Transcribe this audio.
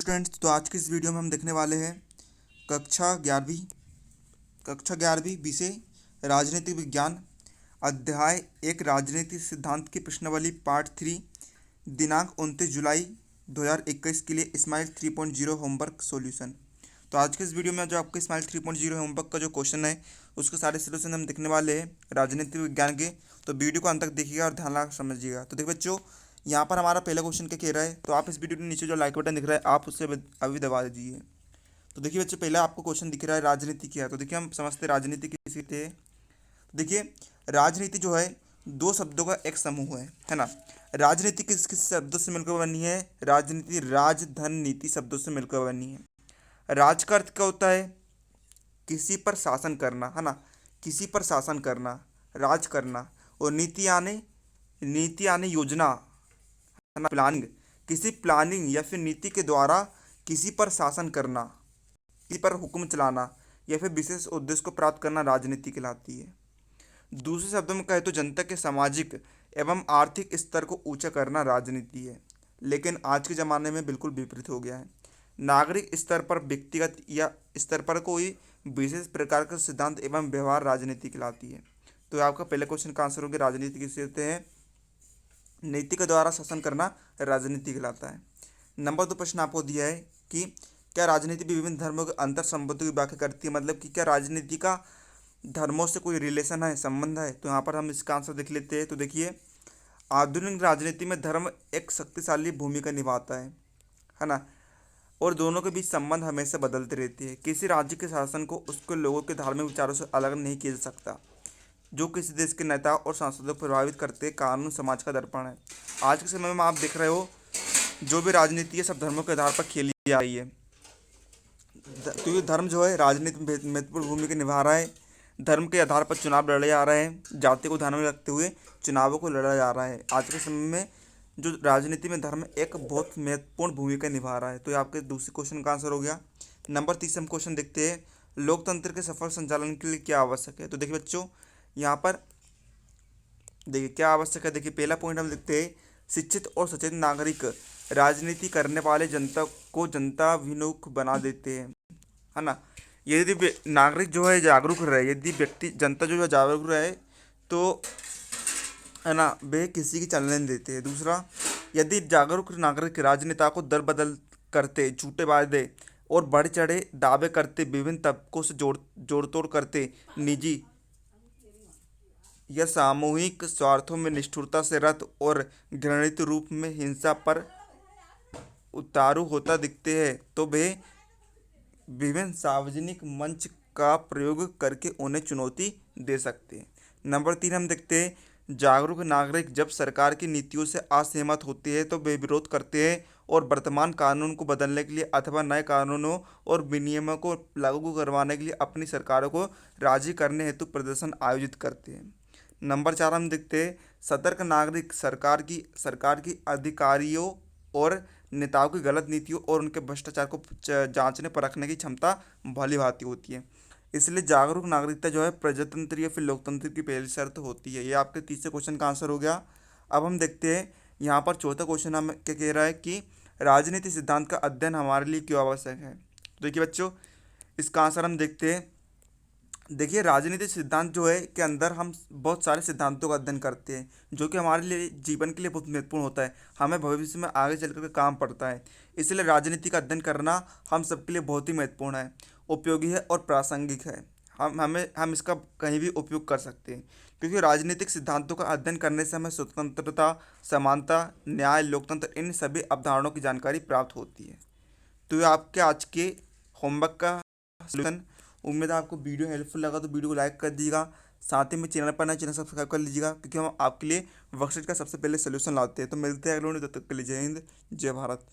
Students, तो आज की इस वीडियो में हम देखने वाले हैं कक्षा ग्यारहवीं विषय राजनीतिक विज्ञान, अध्याय एक राजनीतिक सिद्धांत की प्रश्नावली पार्ट 3, दिनांक 29 जुलाई 2021 के लिए स्माइल 3.0 होमवर्क सॉल्यूशन। तो आज के इस वीडियो में जो आपको स्माइल 3.0 होमवर्क का जो क्वेश्चन है उसके सारे सॉल्यूशन हम देखने वाले हैं राजनीतिक विज्ञान के। तो वीडियो को अंत तक देखिएगा और ध्यान लगा समझिएगा। तो देखिए बच्चों, यहाँ पर हमारा पहला क्वेश्चन क्या कह रहा है, तो आप इस वीडियो के नीचे जो लाइक बटन दिख रहा है आप उससे अभी दबा दीजिए। तो देखिए बच्चों, पहला आपको क्वेश्चन दिख रहा है राजनीति क्या है। तो देखिए हम समझते हैं राजनीति किसी थे। देखिए राजनीति जो है दो शब्दों का एक समूह है ना। राजनीति किस किस शब्दों से मिलकर बनी है? राजनीति राज धन नीति शब्दों से मिलकर बनी है। राज का अर्थ क्या होता है? किसी पर शासन करना, है ना, किसी पर शासन करना, राज करना। और नीति यानी योजना, है ना, प्लानिंग, किसी प्लानिंग या फिर नीति के द्वारा किसी पर शासन करना, किसी पर हुक्म चलाना या फिर विशेष उद्देश्य को प्राप्त करना राजनीति कहलाती है। दूसरे शब्दों में कहे तो जनता के सामाजिक एवं आर्थिक स्तर को ऊंचा करना राजनीति है। लेकिन आज के ज़माने में बिल्कुल विपरीत हो गया है। नागरिक स्तर पर, व्यक्तिगत या स्तर पर कोई विशेष प्रकार का सिद्धांत एवं व्यवहार राजनीति कहलाती है। तो आपका पहले क्वेश्चन का आंसर हो गया राजनीति किसे कहते हैं? नीति के द्वारा शासन करना राजनीति कहलाता है। नंबर 2 प्रश्न आपको दिया है कि क्या राजनीति विभिन्न धर्मों के अंतर संबंधों की व्याख्या करती है, मतलब कि क्या राजनीति का धर्मों से कोई रिलेशन है, संबंध है। तो यहाँ पर हम इसका आंसर देख लेते हैं। तो देखिए, आधुनिक राजनीति में धर्म एक शक्तिशाली भूमिका निभाता है ना, और दोनों के बीच संबंध हमेशा बदलते रहते हैं। किसी राज्य के शासन को उसके लोगों के धार्मिक विचारों से अलग नहीं किया जा सकता। जो किसी देश के नेता और सांसदों को प्रभावित करते कानून समाज का दर्पण है। आज के समय में आप देख रहे हो जो भी राजनीति है सब धर्मों के आधार पर खेली जा रही है। तो ये धर्म जो है राजनीति में महत्वपूर्ण भूमिका निभा रहा है। धर्म के आधार पर चुनाव लड़े जा रहे हैं, जाति को ध्यान में रखते हुए चुनावों को लड़ा जा रहा है। आज के समय में जो राजनीति में धर्म एक बहुत महत्वपूर्ण भूमिका निभा रहा है। तो ये आपके दूसरे क्वेश्चन का आंसर हो गया। नंबर 3 हम क्वेश्चन देखते हैं, लोकतंत्र के सफल संचालन के लिए क्या आवश्यक है। तो देखिए बच्चों, यहाँ पर देखिए क्या आवश्यक है। देखिए पहला पॉइंट हम देखते हैं, शिक्षित और सचेत नागरिक राजनीति करने वाले जनता को जनताभिमुख बना देते हैं, है ना। यदि नागरिक जो है जागरूक रहे, यदि व्यक्ति जनता जो है जागरूक रहे तो, है ना, वे किसी की चलने नहीं देते हैं। दूसरा, यदि जागरूक नागरिक राजनेता को दर बदल करते, झूठे वादे और बढ़ चढ़े दावे करते, विभिन्न तबकों से जोड़ तोड़ करते, निजी या सामूहिक स्वार्थों में निष्ठुरता से रत और घृणित रूप में हिंसा पर उतारू होता दिखते हैं, तो वे विभिन्न सार्वजनिक मंच का प्रयोग करके उन्हें चुनौती दे सकते हैं। नंबर 3 हम देखते हैं, जागरूक नागरिक जब सरकार की नीतियों से असहमत होते हैं तो वे विरोध करते हैं और वर्तमान कानून को बदलने के लिए अथवा नए कानूनों और विनियमों को लागू करवाने के लिए अपनी सरकारों को राजी करने हेतु प्रदर्शन आयोजित करते हैं। नंबर 4 हम देखते हैं, सतर्क नागरिक सरकार की अधिकारियों और नेताओं की गलत नीतियों और उनके भ्रष्टाचार को जांचने परखने की क्षमता भली भांति होती है। इसलिए जागरूक नागरिकता जो है प्रजातंत्र या फिर लोकतंत्र की पहली शर्त होती है। ये आपके तीसरे क्वेश्चन का आंसर हो गया। अब हम देखते हैं यहाँ पर चौथा क्वेश्चन हम क्या कह रहा है कि राजनीति सिद्धांत का अध्ययन हमारे लिए क्यों आवश्यक है। तो देखिए बच्चों, इसका आंसर हम देखते हैं। देखिए राजनीतिक सिद्धांत जो है के अंदर हम बहुत सारे सिद्धांतों का अध्ययन करते हैं जो कि हमारे लिए जीवन के लिए बहुत महत्वपूर्ण होता है, हमें भविष्य में आगे चल कर के काम पड़ता है। इसलिए राजनीति का अध्ययन करना हम सबके लिए बहुत ही महत्वपूर्ण है, उपयोगी है और प्रासंगिक है। हम इसका कहीं भी उपयोग कर सकते हैं, क्योंकि राजनीतिक सिद्धांतों का अध्ययन करने से हमें स्वतंत्रता, समानता, न्याय, लोकतंत्र, इन सभी अवधारणाओं की जानकारी प्राप्त होती है। तो ये आपके आज के होमवर्क का सलूशन। उम्मीद है आपको वीडियो हेल्पफुल लगा, तो वीडियो को लाइक कर दीजिएगा। साथ ही में चैनल पर नए, चैनल सब्सक्राइब कर लीजिएगा, क्योंकि हम आपके लिए वर्कशीट का सबसे पहले सलूशन लाते हैं। तो मिलते हैं अगले वीडियो, तब तक के लिए जय हिंद, जय भारत।